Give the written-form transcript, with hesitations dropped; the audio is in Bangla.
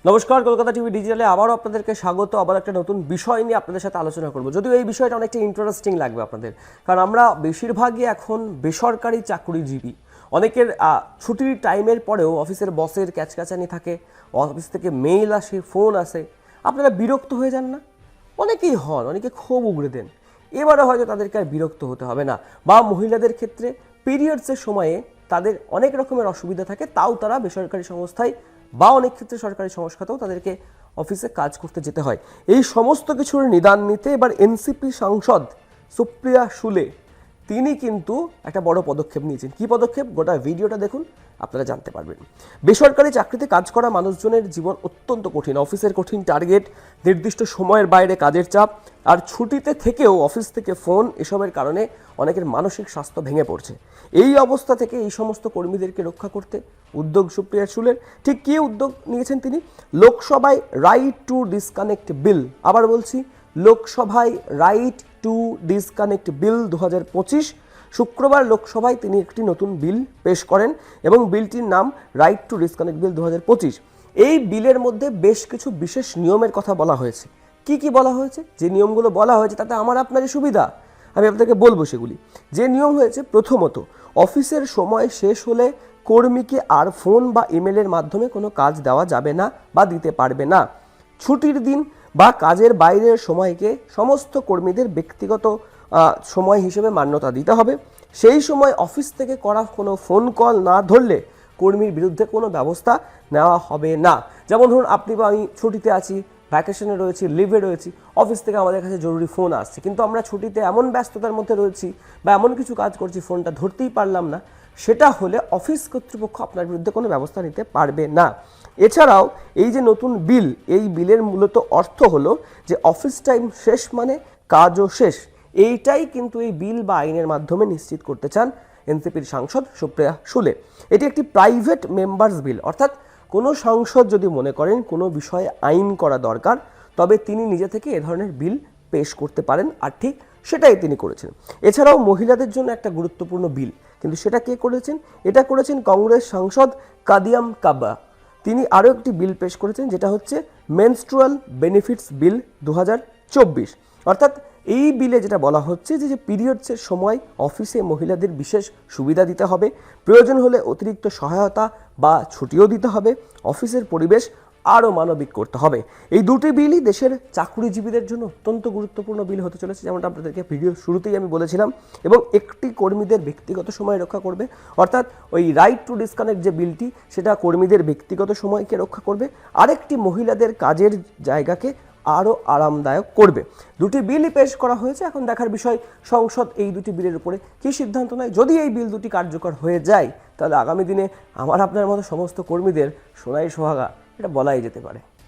নমস্কার, কলকাতা টিভি ডিজিটালে আবারও আপনাদেরকে স্বাগত। আবার একটা নতুন বিষয় নিয়ে আপনাদের সাথে আলোচনা করব। যদিও এই বিষয়টা অনেকটা ইন্টারেস্টিং লাগবে আপনাদের, কারণ আমরা বেশিরভাগই এখন বেসরকারি চাকরিজীবী। অনেকের ছুটির টাইমের পরেও অফিসের বসের ক্যাচক্যাচানি থাকে, অফিস থেকে মেইল আসে, ফোন আসে। আপনারা বিরক্ত হয়ে যান না? অনেকেই হন, অনেকে ক্ষোভ উগড়ে দেন। এবারে হয়তো তাদেরকে আর বিরক্ত হতে হবে না। বা মহিলাদের ক্ষেত্রে পিরিয়ডসের সময়ে তাদের অনেক রকমের অসুবিধা থাকে, তাও তারা বেসরকারি সংস্থায় বা অনেক ক্ষেত্রে সরকারি সংস্থাতেও তাদেরকে অফিসে কাজ করতে যেতে হয়। এই সমস্ত কিছুর নিদান নিতে এবার এনসিপি সাংসদ সুপ্রিয়া শুলে তিনি কিন্তু একটা বড় পদক্ষেপ নিয়েছেন। কি পদক্ষেপ? গোটা ভিডিওটা দেখুন, আপনারা জানতে পারবেন। বেসরকারি চাকরিতে কাজ করা মানুষজনের জীবন অত্যন্ত কঠিন। অফিসের কঠিন টার্গেট, নির্দিষ্ট সময়ের বাইরে কাজের চাপ, আর ছুটিতে থেকেও অফিস থেকে ফোন, এসবের কারণে অনেকের মানসিক স্বাস্থ্য ভেঙে পড়ছে। এই অবস্থা থেকে এই সমস্ত কর্মীদেরকে রক্ষা করতে উদ্যোগ সুপ্রিয়া শুলের। ঠিক কী উদ্যোগ নিয়েছেন তিনি? লোকসভায় রাইট টু ডিসকানেক্ট বিল, আবার বলছি, লোকসভায় রাইট টু ডিসকানেক্ট বিল 2025 শুক্রবার লোকসভায় তিনি একটি নতুন বিল পেশ করেন এবং বিলটির নাম রাইট টু ডিসকানেক্ট বিল 2025। এই বিলের মধ্যে বেশ কিছু বিশেষ নিয়মের কথা বলা হয়েছে। কি কি বলা হয়েছে? যে নিয়মগুলো বলা হয়েছে তাতে আমার আপনারই সুবিধা, আমি আপনাদেরকে বলবো সেগুলি। যে নিয়ম হয়েছে, প্রথমত, অফিসের সময় শেষ হলে কর্মীকে আর ফোন বা ইমেলের মাধ্যমে কোনো কাজ দেওয়া যাবে না বা দিতে পারবে না। ছুটির দিন বা কাজের বাইরের সময়কে সমস্ত কর্মীদের ব্যক্তিগত সময় হিসেবে মান্যতা দিতে হবে। সেই সময় অফিস থেকে করা কোনো ফোন কল না ধরলে কর্মীর বিরুদ্ধে কোনো ব্যবস্থা নেওয়া হবে না। যেমন ধরুন, আপনি বা আমি ছুটিতে আছি, ভ্যাকেশনে রয়েছি, লিভে রয়েছি, অফিস থেকে আমাদের কাছে জরুরি ফোন আসছে, কিন্তু আমরা ছুটিতে এমন ব্যস্ততার মধ্যে রয়েছি বা এমন কিছু কাজ করছি, ফোনটা ধরতেই পারলাম না, সেটা হলে অফিস কর্তৃপক্ষ আপনার বিরুদ্ধে কোনো ব্যবস্থা নিতে পারবে না। এছাড়াও এই যে নতুন বিল, এই বিলের মূলত অর্থ হলো যে অফিস টাইম শেষ মানে কাজও শেষ। এইটাই কিন্তু এই বিল বা আইনের মাধ্যমে নিশ্চিত করতে চান এনসিপির সাংসদ সুপ্রিয়া শুলে। এটি একটি প্রাইভেট মেম্বার্স বিল, অর্থাৎ কোনো সাংসদ যদি মনে করেন কোনো বিষয়ে আইন করা দরকার, তবে তিনি নিজে থেকে এ ধরনের বিল পেশ করতে পারেন, আর ঠিক সেটাই তিনি করেছেন। এছাড়াও মহিলাদের জন্য একটা গুরুত্বপূর্ণ বিল, কিন্তু সেটা কে করেছেন? এটা করেছেন কংগ্রেস সাংসদ কাদিয়াম কাবা। তিনি আরও একটি বিল পেশ করেছেন, যেটা হচ্ছে মেনস্ট্রুয়াল বেনিফিটস বিল 2024। অর্থাৎ এই বিলে যেটা বলা হচ্ছে যে পিরিয়ডসের সময় অফিসে মহিলাদের বিশেষ সুবিধা দিতে হবে, প্রয়োজন হলে অতিরিক্ত সহায়তা বা ছুটিও দিতে হবে, অফিসের পরিবেশ আরও মানবিক করতে হবে। এই দুটি বিলই দেশের চাকরিজীবীদের জন্য অত্যন্ত গুরুত্বপূর্ণ বিল হতে চলেছে, যেমনটা আপনাদেরকে ভিডিও শুরুতেই আমি বলেছিলাম, এবং একটি কর্মীদের ব্যক্তিগত সময় রক্ষা করবে। অর্থাৎ ওই রাইট টু ডিসকানেক্ট যে বিলটি, সেটা কর্মীদের ব্যক্তিগত সময়কে রক্ষা করবে, আরেকটি মহিলাদের কাজের জায়গাকে আরও আরামদায়ক করবে। দুটি বিলই পেশ করা হয়েছে। এখন দেখার বিষয় সংসদ এই দুটি বিলের উপরে কী সিদ্ধান্ত নেয়। যদি এই বিল দুটি কার্যকর হয়ে যায়, তাহলে আগামী দিনে আমার আপনার মতো সমস্ত কর্মীদের সোনাই সোহাগা, এটা বলাই যেতে পারে।